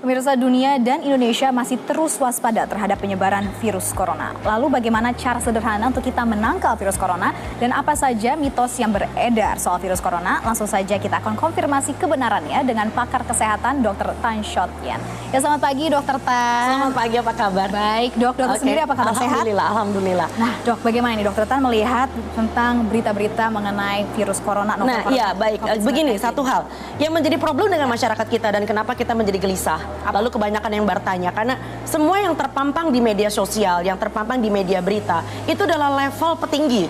Pemirsa, dunia dan Indonesia masih terus waspada terhadap penyebaran virus corona. Lalu bagaimana cara sederhana untuk kita menangkal virus corona dan apa saja mitos yang beredar soal virus corona? Langsung saja kita akan konfirmasi kebenarannya dengan pakar kesehatan Dr. Tan Shot Yan. Ya, selamat pagi Dr. Tan. Selamat pagi, apa kabar? Baik, dokter sendiri apa kabar, sehat? Alhamdulillah, alhamdulillah. Nah dok, bagaimana nih Dr. Tan melihat tentang berita-berita mengenai virus corona? Nah iya baik, begini satu hal yang menjadi problem dengan masyarakat kita dan kenapa kita menjadi gelisah. Lalu kebanyakan yang bertanya, karena semua yang terpampang di media sosial, yang terpampang di media berita, itu adalah level petinggi.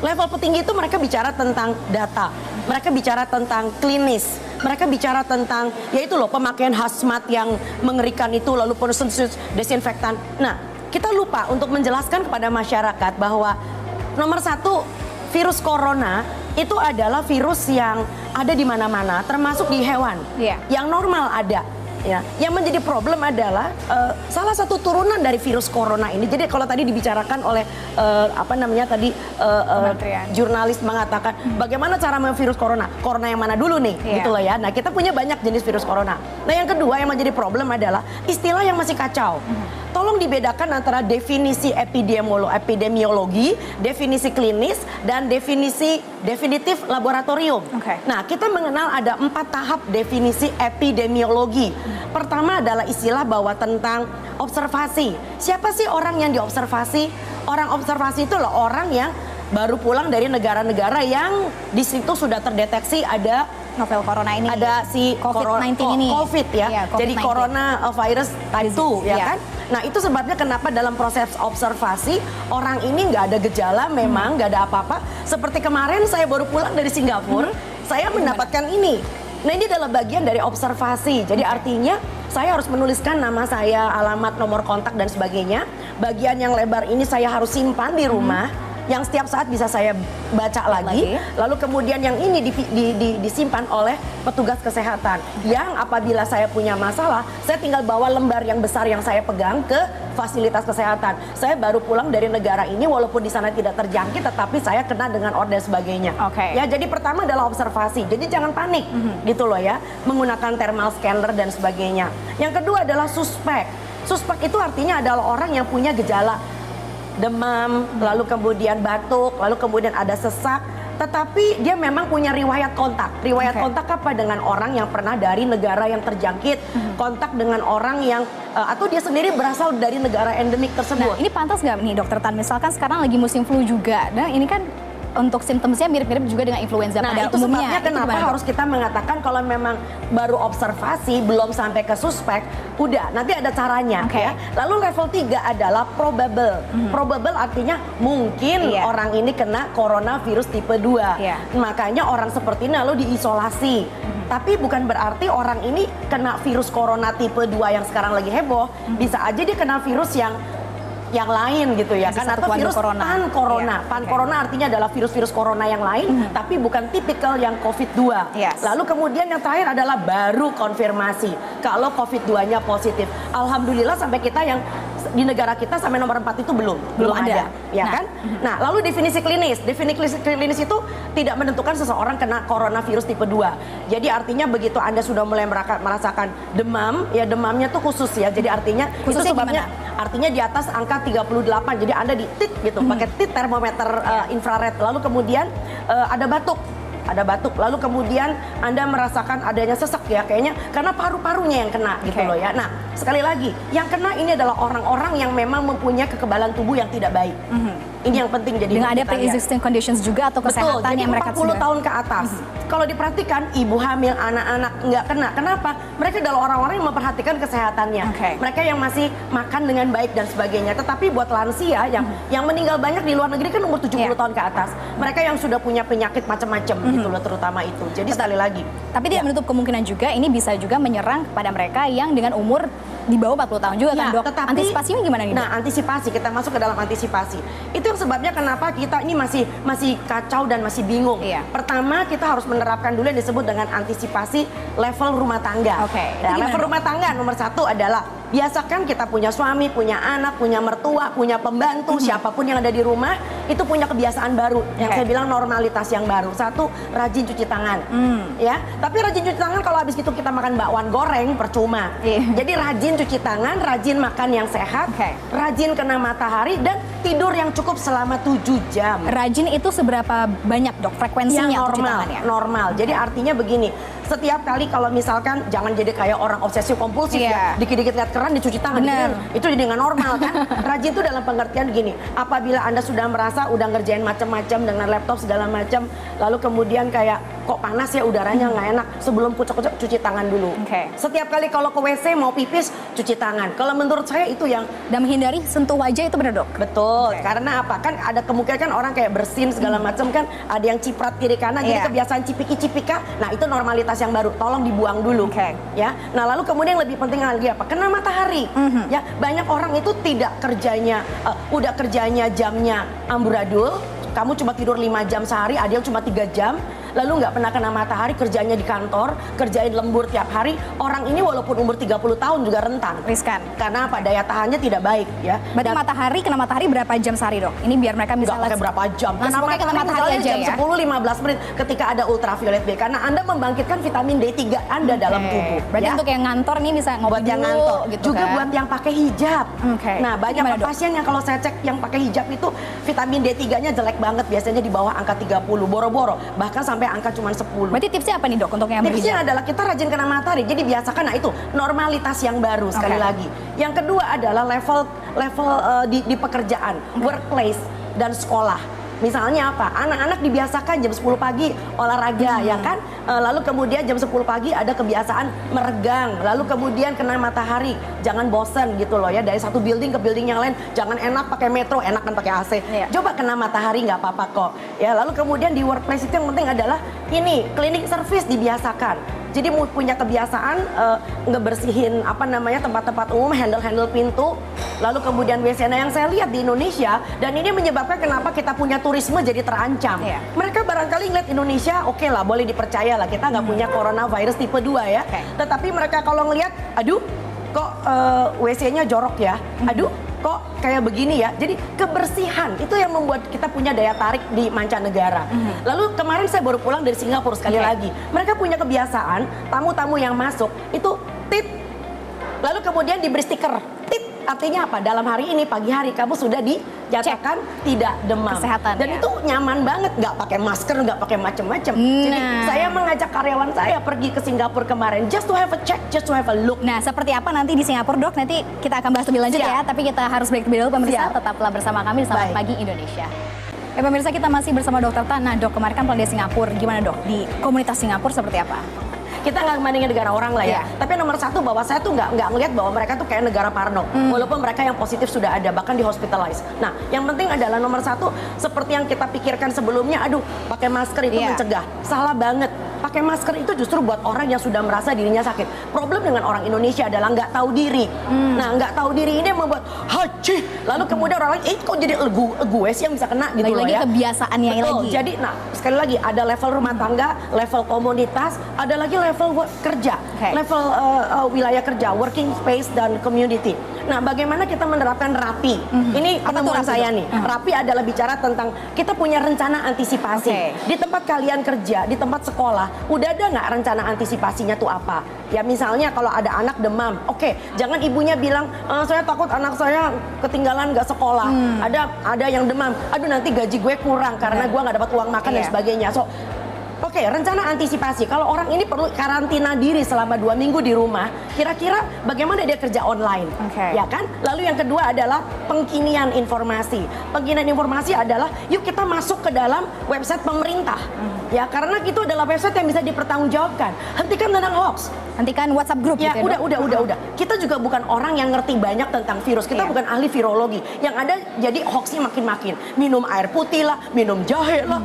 Level petinggi itu mereka bicara tentang data, mereka bicara tentang klinis, mereka bicara tentang, yaitu loh pemakaian hazmat yang mengerikan itu, lalu penuh desinfektan. Nah, kita lupa untuk menjelaskan kepada masyarakat bahwa nomor satu, virus corona itu adalah virus yang ada di mana-mana, termasuk di hewan, yang normal ada. Ya, yang menjadi problem adalah salah satu turunan dari virus corona ini. Jadi kalau tadi dibicarakan oleh jurnalis mengatakan bagaimana cara virus corona yang mana dulu nih, gitu loh ya. Nah kita punya banyak jenis virus corona. Nah yang kedua yang menjadi problem adalah istilah yang masih kacau. Tolong dibedakan antara definisi epidemiologi, definisi klinis, dan definisi definitif laboratorium. Nah, kita mengenal ada 4 tahap definisi epidemiologi. Pertama adalah istilah bahwa tentang observasi. Siapa sih orang yang diobservasi? Orang observasi itu loh orang yang baru pulang dari negara-negara yang di situ sudah terdeteksi ada novel corona ini, ada si COVID-19 ini. COVID ya, COVID-19. Jadi corona virus type 2 ya kan. Nah itu sebabnya kenapa dalam proses observasi orang ini nggak ada gejala, memang nggak ada apa-apa. Seperti kemarin saya baru pulang dari Singapura, saya mendapatkan ini. Nah ini adalah bagian dari observasi. Jadi artinya saya harus menuliskan nama saya, alamat, nomor kontak dan sebagainya. Bagian yang lebar ini saya harus simpan di rumah. Yang setiap saat bisa saya baca lagi. Lalu kemudian yang ini disimpan oleh petugas kesehatan. Yang apabila saya punya masalah, saya tinggal bawa lembar yang besar yang saya pegang ke fasilitas kesehatan. Saya baru pulang dari negara ini, walaupun di sana tidak terjangkit, tetapi saya kena dengan order sebagainya. Ya, jadi pertama adalah observasi. Jadi jangan panik, gitu loh ya. Menggunakan thermal scanner dan sebagainya. Yang kedua adalah suspek. Suspek itu artinya adalah orang yang punya gejala demam, lalu kemudian batuk, lalu kemudian ada sesak, tetapi dia memang punya riwayat kontak. Riwayat kontak apa? Dengan orang yang pernah dari negara yang terjangkit, kontak dengan orang yang atau dia sendiri berasal dari negara endemik tersebut. Nah, ini pantas nggak nih Dokter Tan? Misalkan sekarang lagi musim flu juga, nah ini kan untuk simptomnya mirip-mirip juga dengan influenza pada itu umumnya. Sebabnya kenapa harus kita mengatakan kalau memang baru observasi belum sampai ke suspek, udah nanti ada caranya ya. Lalu level 3 adalah probable. Probable artinya mungkin orang ini kena coronavirus tipe 2. Makanya orang seperti ini lalu diisolasi. Tapi bukan berarti orang ini kena virus corona tipe 2 yang sekarang lagi heboh. Bisa aja dia kena virus yang lain gitu ya kan, atau virus pan-corona. Pan-corona artinya adalah virus-virus corona yang lain, tapi bukan tipikal yang COVID-2. Lalu kemudian yang terakhir adalah baru konfirmasi kalau COVID-2-nya positif. Alhamdulillah sampai kita yang di negara kita sampai nomor 4 itu belum ada. Ya kan? Nah, lalu definisi klinis. Definisi klinis itu tidak menentukan seseorang kena coronavirus tipe 2. Jadi artinya begitu Anda sudah mulai merasakan demam, ya demamnya tuh khusus ya. Jadi artinya itu sebabnya artinya di atas angka 38. Jadi Anda di tit gitu, pakai tit termometer infrared. Lalu kemudian ada batuk, lalu kemudian Anda merasakan adanya sesak ya kayaknya karena paru-parunya yang kena gitu loh ya. Nah, sekali lagi, yang kena ini adalah orang-orang yang memang mempunyai kekebalan tubuh yang tidak baik. Ini yang penting jadi dengan ada pre-existing conditions juga atau kesehatan jadi yang mereka 40 tahun ke atas. Kalau diperhatikan ibu hamil, anak-anak nggak kena. Kenapa? Mereka adalah orang-orang yang memperhatikan kesehatannya. Mereka yang masih makan dengan baik dan sebagainya. Tetapi buat lansia yang meninggal banyak di luar negeri kan umur 70 tahun ke atas. Mereka yang sudah punya penyakit macam-macam gitu loh, terutama itu. Jadi sekali lagi. Tapi tidak menutup kemungkinan juga ini bisa juga menyerang kepada mereka yang dengan umur di bawah 40 tahun juga kan dok? Tetapi, antisipasinya gimana nih dok? Nah antisipasi, kita masuk ke dalam antisipasi. Itu yang sebabnya kenapa kita ini masih kacau dan masih bingung. Pertama kita harus menerapkan dulu yang disebut dengan antisipasi level rumah tangga. Level rumah tangga nomor 1 adalah biasakan kita punya suami, punya anak, punya mertua, punya pembantu, siapapun yang ada di rumah itu punya kebiasaan baru. Yang saya bilang normalitas yang baru. Satu, rajin cuci tangan. Ya, tapi rajin cuci tangan kalau habis itu kita makan bakwan goreng percuma. Jadi rajin cuci tangan, rajin makan yang sehat, rajin kena matahari dan tidur yang cukup selama 7 jam. Rajin itu seberapa banyak dok frekuensinya Yang cuci normal, tangannya? normal. Jadi artinya begini, setiap kali kalau misalkan jangan jadi kayak orang obsesif kompulsif ya, dikit-dikit lihat keran dicuci tangan. Itu jadi nggak normal kan. Rajin itu dalam pengertian gini, apabila Anda sudah merasa udah ngerjain macam-macam dengan laptop segala macam, lalu kemudian kayak kok panas ya udaranya nggak enak, sebelum kucek-kucek cuci tangan dulu. Setiap kali kalau ke WC mau pipis cuci tangan. Kalau menurut saya itu yang, dan menghindari sentuh wajah itu benar dok? Betul, karena apa? Kan ada kemungkinan kan orang kayak bersin segala macam kan, ada yang ciprat kiri kanan, jadi kebiasaan cipiki-cipika. Nah itu normalitas yang baru, tolong dibuang dulu. Ya. Nah lalu kemudian yang lebih penting lagi apa? Kena matahari. Ya, banyak orang itu tidak kerjanya, udah kerjanya jamnya amburadul. Kamu cuma tidur 5 jam sehari, ada yang cuma 3 jam. Lalu nggak pernah kena matahari, kerjanya di kantor, kerjain lembur tiap hari. Orang ini walaupun umur 30 tahun juga rentan. Riskan. Karena apa? Daya tahannya tidak baik ya. Berarti matahari, kena matahari berapa jam sehari dok? Ini biar mereka bisa nggak pakai berapa jam. Kena matahari aja jam ya? 10-15 menit ketika ada ultraviolet B. Karena Anda membangkitkan vitamin D3 Anda dalam tubuh. Berarti ya? untuk yang ngantor nih bisa ngopi buat yang dulu, ngantor. gitu juga kan? buat yang pakai hijab. Nah banyak pasien yang kalau saya cek yang pakai hijab itu vitamin D3-nya jelek banget. Biasanya di bawah angka 30, boro-boro. Bahkan sampai angka cuma 10. Berarti tipsnya apa nih dok untuk yang berhijab? Tipsnya adalah kita rajin kena matahari. Jadi biasakan, nah itu normalitas yang baru sekali lagi. Yang kedua adalah level di pekerjaan, workplace dan sekolah. Misalnya apa? Anak-anak dibiasakan jam 10 pagi olahraga, ya kan? Lalu kemudian jam 10 pagi ada kebiasaan meregang. Lalu kemudian kena matahari. Jangan bosen gitu loh ya. Dari satu building ke building yang lain. Jangan enak pakai metro, enak kan pakai AC. Coba kena matahari nggak apa-apa kok. Ya, lalu kemudian di workplace itu yang penting adalah ini, cleaning service dibiasakan. Jadi mau punya kebiasaan ngebersihin tempat-tempat umum, handle pintu, lalu kemudian WC. Nah yang saya lihat di Indonesia, dan ini menyebabkan kenapa kita punya turisme jadi terancam. Mereka barangkali ngeliat Indonesia, oke lah, boleh dipercaya lah, kita nggak punya coronavirus tipe 2 ya. Tetapi mereka kalau ngeliat, aduh kok WC-nya jorok ya, aduh kok kayak begini ya. Jadi kebersihan itu yang membuat kita punya daya tarik di mancanegara. Lalu kemarin saya baru pulang dari Singapura sekali lagi. Mereka punya kebiasaan tamu-tamu yang masuk itu tit, lalu kemudian diberi stiker tit. Artinya apa? Dalam hari ini, pagi hari kamu sudah dinyatakan tidak demam. Kesehatan, dan itu nyaman banget, nggak pakai masker, nggak pakai macam-macam. Jadi saya mengajak karyawan saya pergi ke Singapura kemarin just to have a check, just to have a look. Nah seperti apa nanti di Singapura dok? Nanti kita akan bahas lebih lanjut ya. Tapi kita harus break dulu pemirsa. Tetaplah bersama kami di Selamat Pagi Indonesia. Pemirsa, kita masih bersama Dokter Tan. Nah dok, kemarin kan pulang dari Singapura, gimana dok? Di komunitas Singapura seperti apa? Kita nggak membandingin negara orang lah ya. Tapi nomor satu, bahwa saya tuh nggak ngelihat bahwa mereka tuh kayak negara parno. Walaupun mereka yang positif sudah ada, bahkan di hospitalize. Nah, yang penting adalah nomor satu, seperti yang kita pikirkan sebelumnya, aduh, pakai masker itu mencegah. Salah banget. Pakai masker itu justru buat orang yang sudah merasa dirinya sakit. Problem dengan orang Indonesia adalah nggak tahu diri. Nah, nggak tahu diri ini yang membuat haji. Lalu kemudian orang lain, kok jadi gue sih yang bisa kena gitu loh ya. Kebiasaannya lagi. Jadi, nah sekali lagi ada level rumah tangga, level komunitas, ada lagi level kerja, level wilayah kerja, working space dan community. Nah, bagaimana kita menerapkan RAPI? Ini penemuan saya nih. RAPI adalah bicara tentang kita punya rencana antisipasi. Di tempat kalian kerja, di tempat sekolah, udah ada nggak rencana antisipasinya tuh apa? Ya misalnya kalau ada anak demam, jangan ibunya bilang, saya takut anak saya ketinggalan nggak sekolah. Ada yang demam, aduh nanti gaji gue kurang karena gue nggak dapat uang makan dan sebagainya. So, rencana antisipasi. Kalau orang ini perlu karantina diri selama 2 minggu di rumah, kira-kira bagaimana dia kerja online? Ya kan? Lalu yang kedua adalah pengkinian informasi. Pengkinian informasi adalah yuk kita masuk ke dalam website pemerintah. Ya, karena itu adalah website yang bisa dipertanggungjawabkan. Hentikan tentang hoax. Hentikan WhatsApp group ya, gitu ya, udah. Kita juga bukan orang yang ngerti banyak tentang virus. Kita bukan ahli virologi. Yang ada jadi hoaxnya makin-makin. Minum air putih lah, minum jahe lah.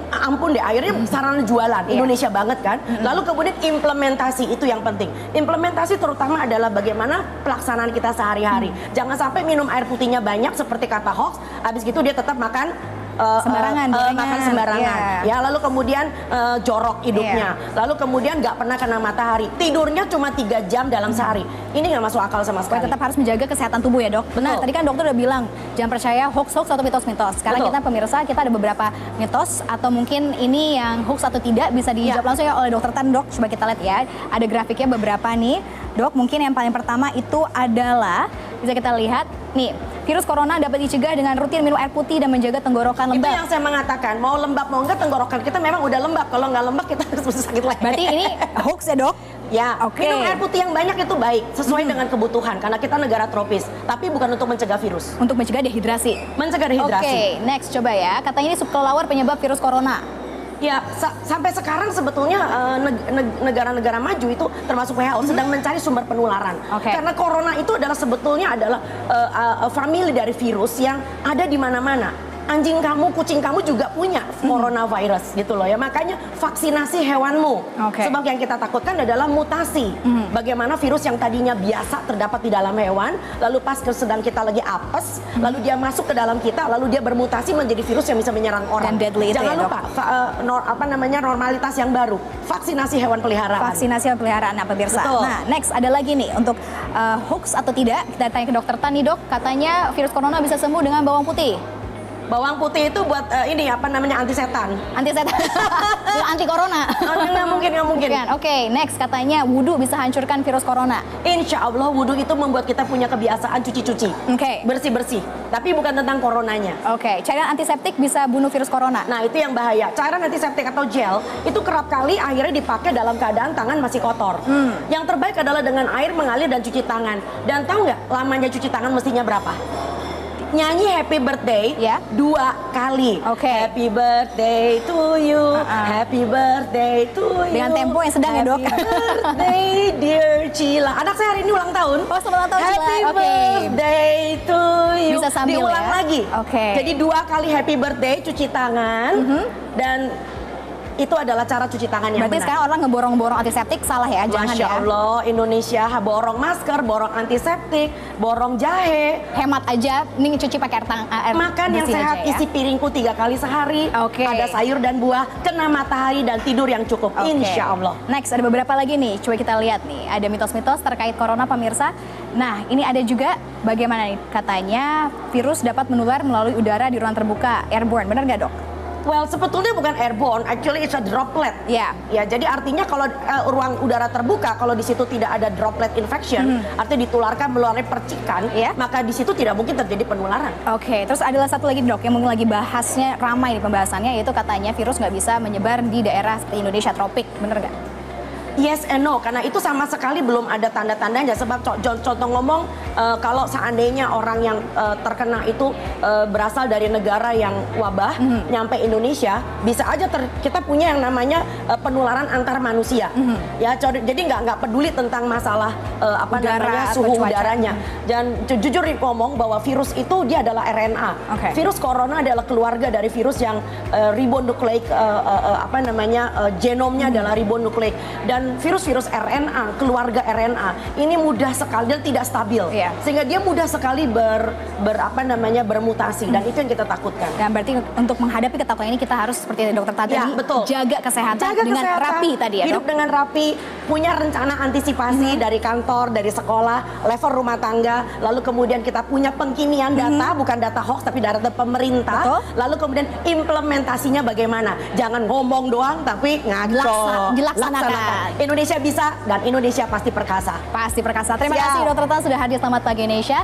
Ampun deh, airnya sarana jualan. Indonesia banget kan. Lalu kemudian implementasi itu yang penting. Implementasi terutama adalah bagaimana pelaksanaan kita sehari-hari. Jangan sampai minum air putihnya banyak seperti kata hoax, habis itu dia tetap makan sembarangan, makan sembarangan, yeah. ya lalu kemudian jorok hidupnya, lalu kemudian nggak pernah kena matahari, tidurnya cuma 3 jam dalam sehari, ini nggak masuk akal sama sekali. Tetap harus menjaga kesehatan tubuh ya dok. Nah tadi kan dokter udah bilang jangan percaya hoax atau mitos-mitos. Sekarang kita pemirsa kita ada beberapa mitos atau mungkin ini yang hoax atau tidak bisa dijawab langsung ya oleh dokter Tan dok. Coba kita lihat ya, ada grafiknya beberapa nih dok. Mungkin yang paling pertama itu adalah bisa kita lihat nih, virus corona dapat dicegah dengan rutin minum air putih dan menjaga tenggorokan lembab. Itu yang saya mengatakan, mau lembab mau enggak tenggorokan kita memang udah lembab. Kalau nggak lembab kita harus sakit leher. Berarti ini hoax ya dok? Ya, minum air putih yang banyak itu baik, sesuai dengan kebutuhan. Karena kita negara tropis, tapi bukan untuk mencegah virus. Untuk mencegah dehidrasi? Mencegah dehidrasi. Oke, next coba ya, katanya ini subkelelawar penyebab virus corona. Ya, sampai sekarang sebetulnya negara-negara maju itu termasuk WHO sedang mencari sumber penularan. Karena corona itu adalah sebetulnya adalah famili dari virus yang ada di mana-mana. Anjing kamu, kucing kamu juga punya coronavirus gitu loh ya. Makanya vaksinasi hewanmu. Sebab yang kita takutkan adalah mutasi. Bagaimana virus yang tadinya biasa terdapat di dalam hewan, lalu pas sedang kita lagi apes, lalu dia masuk ke dalam kita, lalu dia bermutasi menjadi virus yang bisa menyerang orang. Dan deadly. Jangan lupa normalitas yang baru, vaksinasi hewan peliharaan. Vaksinasi hewan peliharaan, pemirsa. Nah, next ada lagi nih untuk hoax atau tidak. Kita tanya ke dokter Tan nih dok, katanya virus corona bisa sembuh dengan bawang putih. Bawang putih itu buat ini apa namanya anti setan. Anti setan. Anti corona. Nggak mungkin. Oke, next katanya wudhu bisa hancurkan virus corona. Insya Allah wudhu itu membuat kita punya kebiasaan cuci-cuci. Bersih-bersih. Tapi bukan tentang coronanya. Cairan antiseptik bisa bunuh virus corona. Nah itu yang bahaya. Cairan antiseptik atau gel itu kerap kali akhirnya dipakai dalam keadaan tangan masih kotor. Yang terbaik adalah dengan air mengalir dan cuci tangan. Dan tahu nggak lamanya cuci tangan mestinya berapa? Nyanyi happy birthday 2 kali. Happy birthday to you, happy birthday to you. Dengan tempo yang sedang ya dok. Happy birthday dear Cila. Anak saya hari ini ulang tahun. Oh selamat ulang tahun Cila. Happy birthday to you. Bisa sambil diulang lagi. Jadi 2 kali happy birthday cuci tangan dan itu adalah cara cuci tangan yang Berarti benar. Sekarang orang ngeborong-borong antiseptik salah ya, jangan Masya Allah, Indonesia borong masker, borong antiseptik, borong jahe. Hemat aja, nih cuci pakai air makan yang sehat, isi piringku 3 kali sehari. Ada sayur dan buah, kena matahari dan tidur yang cukup. Insya Allah. Next ada beberapa lagi nih, coba kita lihat nih. Ada mitos-mitos terkait corona pemirsa. Nah ini ada juga bagaimana nih, katanya virus dapat menular melalui udara di ruang terbuka, airborne, benar nggak dok? Well, sebetulnya bukan airborne, actually it's a droplet. Ya, jadi artinya kalau ruang udara terbuka, kalau di situ tidak ada droplet infection, artinya ditularkan melalui percikan, maka di situ tidak mungkin terjadi penularan. Terus adalah satu lagi dok yang mungkin lagi bahasnya ramai di pembahasannya, yaitu katanya virus nggak bisa menyebar di daerah seperti Indonesia tropik, bener nggak? Yes and no, karena itu sama sekali belum ada tanda-tandanya. Sebab contoh ngomong, kalau seandainya orang yang terkena itu berasal dari negara yang wabah, nyampe Indonesia, bisa aja kita punya yang namanya penularan antar manusia. Ya, jadi nggak peduli tentang masalah suhu udaranya. Dan jujur ngomong bahwa virus itu dia adalah RNA. Virus corona adalah keluarga dari virus yang ribonucleic genomnya adalah ribonucleic. Dan virus-virus RNA, keluarga RNA ini mudah sekali dan tidak stabil, sehingga dia mudah sekali bermutasi dan itu yang kita takutkan. Dan berarti untuk menghadapi ketakutan ini kita harus seperti dokter tadi jaga kesehatan dengan rapi tadi ya dok. Hidup dengan rapi, punya rencana antisipasi dari kantor, dari sekolah, level rumah tangga, lalu kemudian kita punya pengkinian data, bukan data hoax tapi data pemerintah, lalu kemudian implementasinya bagaimana. Jangan ngomong doang tapi ngaco. Dilaksanakan. Indonesia bisa dan Indonesia pasti perkasa. Pasti perkasa. Terima kasih Dokter Tan sudah hadir. Selamat pagi Indonesia.